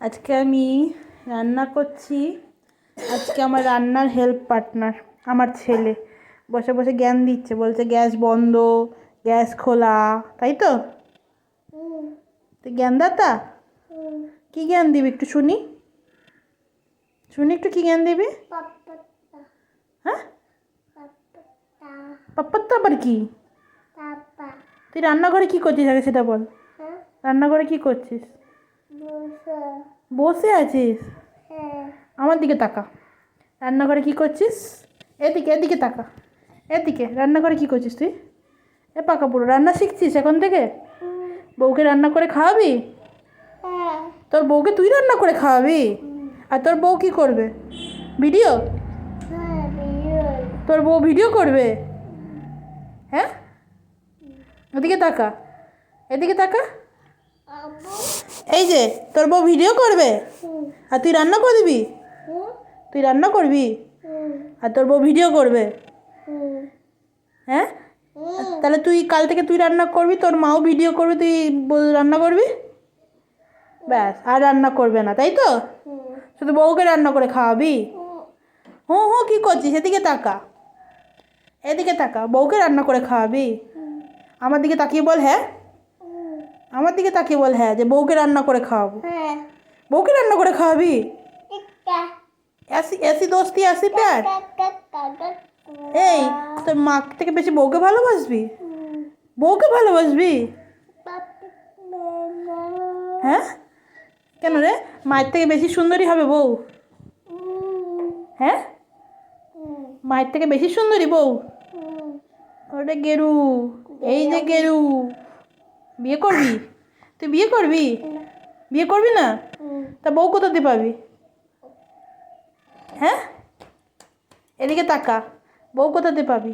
আজকে আমি রান্না করছি। আজকে আমার রান্নার হেল্প পার্টনার আমার ছেলে বসে বসে জ্ঞান দিচ্ছে, বলছে গ্যাস বন্ধ, গ্যাস খোলা, তাই তো? তুই জ্ঞানদাতা? কি জ্ঞান দিবি একটু শুনি, শুনি একটু কি জ্ঞান দিবি? হ্যাঁ, পাপ্পাত্তা আবার কি? তুই রান্নাঘরে কি করছিস আগে সেটা বল। রান্নাঘরে কি করছিস? বসে আছিস? আমার দিকে তাকা। রান্নাঘরে কি করছিস? এদিকে এদিকে তাকা, এদিকে। রান্নাঘরে কি করছিস তুই? এ পাকা পুরো রান্না শিখছিস এখন থেকে? বউকে রান্না করে খাওয়াবি? তোর বউকে তুই রান্না করে খাওয়াবি? আর তোর বউ কি করবে? ভিডিও? তোর বউ ভিডিও করবে? হ্যাঁ, ওদিকে তাকা, এদিকে তাকা। এই যে তোর বউ ভিডিও করবে আর তুই রান্না করবি? তুই রান্না করবি আর তোর বউ ভিডিও করবে? হ্যাঁ, তাহলে তুই কাল থেকে তুই রান্না করবি, তোর মাও ভিডিও করবে, তুই রান্না করবি, ব্যাস। আর রান্না করবে না, তাই তো? শুধু বউকে রান্না করে খাওয়াবি? হুঁ হুঁ কী করছিস? এদিকে তাকা, এদিকে তাকা। বউকে রান্না করে খাওয়াবি? আমার দিকে তাকিয়ে বল হ্যাঁ। আমার দিকে তাকিয়ে বল হ্যাঁ, যে বউকে রান্না করে খাওয়াবো। বউকে রান্না করে খাওয়াবি? ऐसी ऐसी दोस्ती ऐसी प्यार। এই তোর মা থেকে বেশি বউকে ভালোবাসবি? বউকে ভালোবাসবি? হ্যাঁ, কেন রে? মায়ের থেকে বেশি সুন্দরী হবে বউ? হ্যাঁ, মায়ের থেকে বেশি সুন্দরী বউ? ওরে গেরু, এই যে গেরু, বিয়ে করবি? তুই বিয়ে করবি? বিয়ে করবি না? তা বউ কোথাতে পাবি? হ্যাঁ, এদিকে তাকা। বউ কোথাতে পাবি?